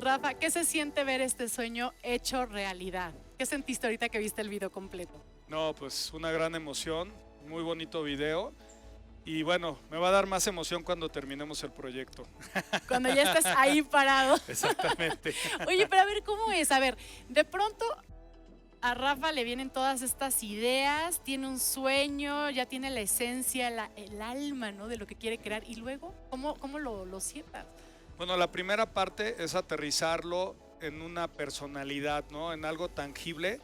Rafa, ¿qué se siente ver este sueño hecho realidad? ¿Qué sentiste ahorita que viste el video completo? No, pues una gran emoción, muy bonito video. Y bueno, me va a dar más emoción cuando terminemos el proyecto. Cuando ya estás ahí parado. Exactamente. Oye, pero a ver, ¿cómo es? A ver, de pronto a Rafa le vienen todas estas ideas, tiene un sueño, ya tiene la esencia, el alma, ¿no? De lo que quiere crear. Y luego, ¿cómo lo sientas? Bueno, la primera parte es aterrizarlo en una personalidad, ¿no? En algo tangible,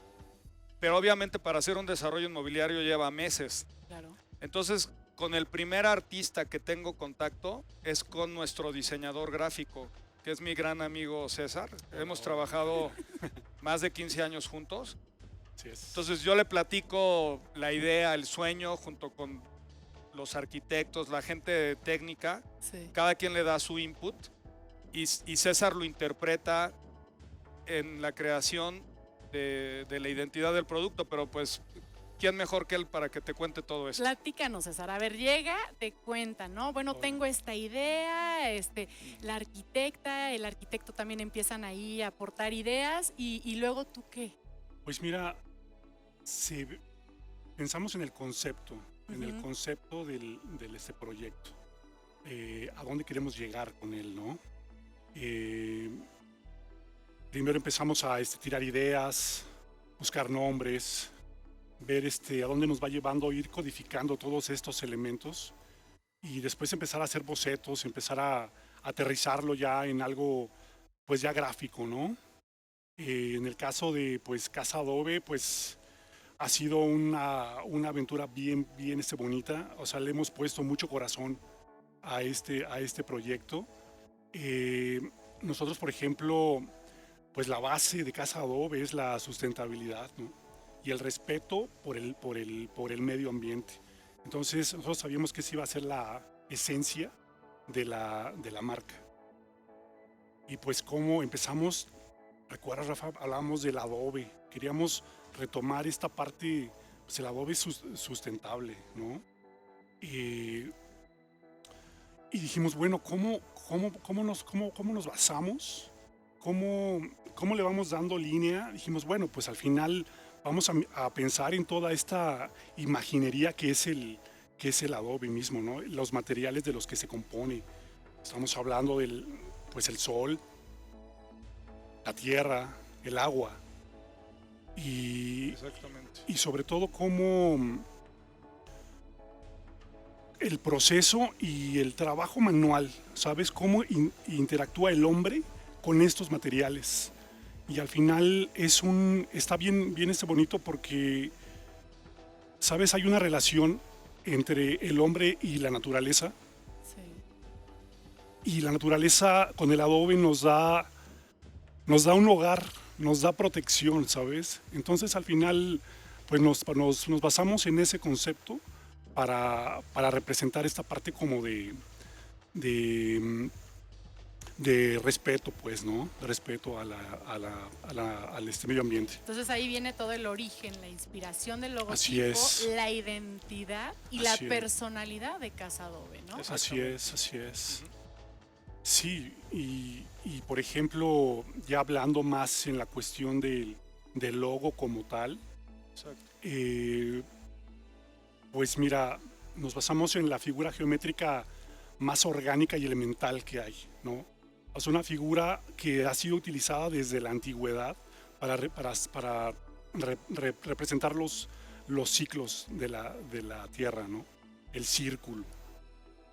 pero obviamente para hacer un desarrollo inmobiliario lleva meses. Claro. Entonces, con el primer artista que tengo contacto es con nuestro diseñador gráfico, que es mi gran amigo César. Hemos trabajado más de 15 años juntos. Así es. Entonces yo le platico la idea, el sueño, junto con los arquitectos, la gente técnica. Sí. Cada quien le da su input y César lo interpreta en la creación de la identidad del producto, pero pues, ¿quién mejor que él para que te cuente todo esto? Platícanos, César. A ver, llega, te cuenta, ¿no? Bueno, tengo esta idea, la arquitecta, el arquitecto también empiezan ahí a aportar ideas y luego ¿tú qué? Pues mira, si pensamos en el concepto, este proyecto, a dónde queremos llegar con él, ¿no? Primero empezamos a tirar ideas, buscar nombres, ver a dónde nos va llevando, ir codificando todos estos elementos y después empezar a hacer bocetos, empezar a aterrizarlo ya en algo pues ya gráfico, ¿no? En el caso de pues Casa Adobe, pues ha sido una aventura bien bonita, o sea, le hemos puesto mucho corazón a este proyecto. Nosotros, por ejemplo, pues la base de Casa Adobe es la sustentabilidad, ¿no? Y el respeto por el medio ambiente. Entonces nosotros sabíamos que esa iba a ser la esencia de la marca. Y pues como empezamos, recuerdas Rafa, hablábamos del adobe, queríamos retomar esta parte, pues el adobe sustentable, ¿no? Y dijimos, bueno, ¿cómo nos basamos? ¿Cómo le vamos dando línea? Dijimos, bueno, pues al final vamos a pensar en toda esta imaginería que es el adobe mismo, ¿no? Los materiales de los que se compone. Estamos hablando pues el sol, la tierra, el agua Exactamente. y sobre todo cómo el proceso y el trabajo manual, ¿sabes? Cómo interactúa el hombre con estos materiales. Y al final está bien bonito porque, ¿sabes? Hay una relación entre el hombre y la naturaleza. Sí. Y la naturaleza con el adobe nos da un hogar, nos da protección, ¿sabes? Entonces al final pues nos basamos en ese concepto para representar esta parte como de respeto, pues, ¿no? De respeto al medio ambiente. Entonces ahí viene todo el origen, la inspiración del logotipo, Así es. la identidad y Así la es. personalidad de Casa Adobe, ¿no? Así es. Sí, y por ejemplo, ya hablando más en la cuestión del logo como tal, pues mira, nos basamos en la figura geométrica más orgánica y elemental que hay, ¿no? Es una figura que ha sido utilizada desde la antigüedad para representar los ciclos de la Tierra, ¿no? El círculo.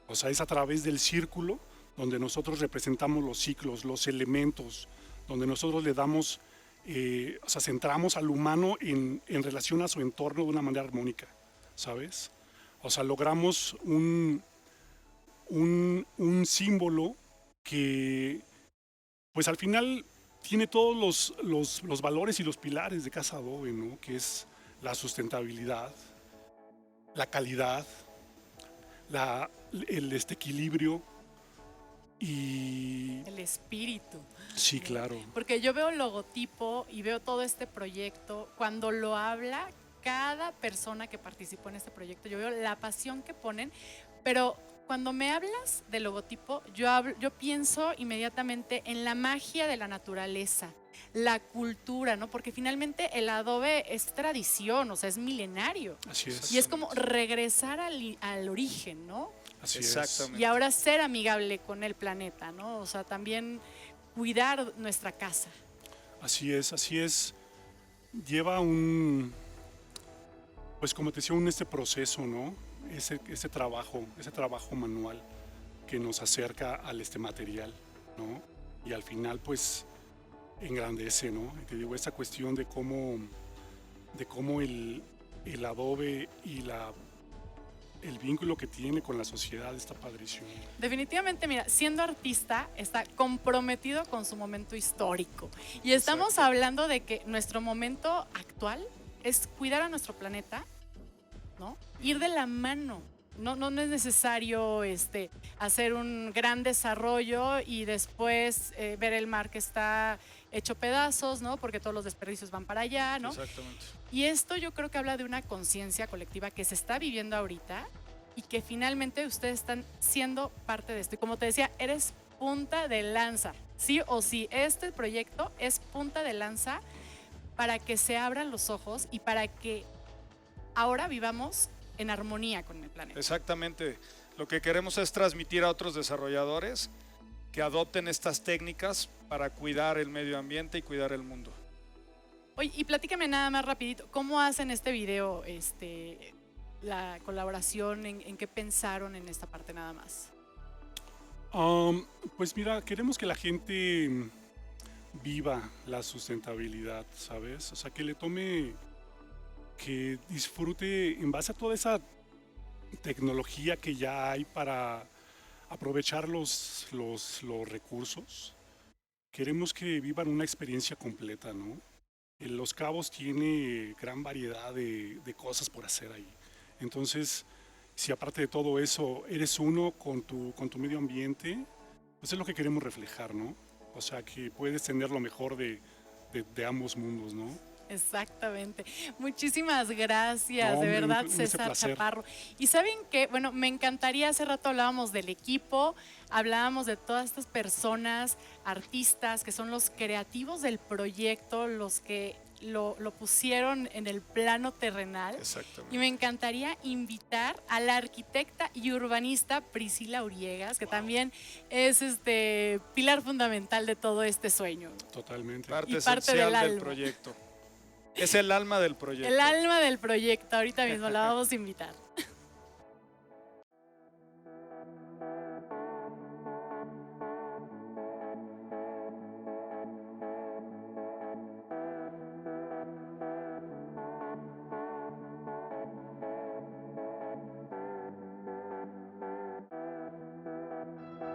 O sea, es a través del círculo donde nosotros representamos los ciclos, los elementos, donde nosotros le damos, o sea, centramos al humano en relación a su entorno de una manera armónica, ¿sabes? O sea, logramos un símbolo que, pues al final tiene todos los valores y los pilares de Casa Adobe, ¿no? Que es la sustentabilidad, la calidad, el equilibrio y el espíritu. sí, claro. Porque yo veo el logotipo y veo todo este proyecto, cuando lo habla cada persona que participó en este proyecto, yo veo la pasión que ponen, pero cuando me hablas de logotipo, yo pienso inmediatamente en la magia de la naturaleza, la cultura, ¿no? Porque finalmente el adobe es tradición, o sea, es milenario. Así es. Y es como regresar al origen, ¿no? Así es. Exactamente. Y ahora ser amigable con el planeta, ¿no? O sea, también cuidar nuestra casa. Así es, así es. Lleva pues como te decía, este proceso, ¿no? Ese trabajo manual que nos acerca al material, ¿no? Y al final, pues, engrandece, ¿no? Y te digo, esta cuestión de cómo el adobe y el vínculo que tiene con la sociedad está padrísimo. Definitivamente, mira, siendo artista está comprometido con su momento histórico. Y estamos hablando de que nuestro momento actual es cuidar a nuestro planeta, ¿no? Ir de la mano. No es necesario hacer un gran desarrollo y después ver el mar que está hecho pedazos, ¿no? Porque todos los desperdicios van para allá, ¿no? Exactamente. Y esto yo creo que habla de una conciencia colectiva que se está viviendo ahorita y que finalmente ustedes están siendo parte de esto. Y como te decía, eres punta de lanza, sí o sí. Este proyecto es punta de lanza para que se abran los ojos y para que ahora vivamos en armonía con el planeta. Exactamente. Lo que queremos es transmitir a otros desarrolladores que adopten estas técnicas para cuidar el medio ambiente y cuidar el mundo. Oye, y platícame nada más rapidito, ¿cómo hacen este video, la colaboración, en qué pensaron en esta parte nada más? Pues mira, queremos que la gente viva la sustentabilidad, ¿sabes? O sea, que disfrute en base a toda esa tecnología que ya hay para aprovechar los recursos. Queremos que vivan una experiencia completa, ¿no? Los Cabos tiene gran variedad de cosas por hacer ahí. Entonces, si aparte de todo eso eres uno con tu medio ambiente, pues es lo que queremos reflejar, ¿no? O sea, que puedes tener lo mejor de ambos mundos, ¿no? Exactamente. Muchísimas gracias, No, de hombre, verdad, un César placer. Chaparro. Y saben qué, bueno, me encantaría, hace rato hablábamos del equipo, hablábamos de todas estas personas, artistas, que son los creativos del proyecto, los que lo pusieron en el plano terrenal. Exactamente. Y me encantaría invitar a la arquitecta y urbanista Priscila Uriegas, que también es pilar fundamental de todo este sueño. Totalmente. Parte Y parte esencial del del alma. proyecto. Es el alma del proyecto. El alma del proyecto, ahorita mismo la vamos a invitar.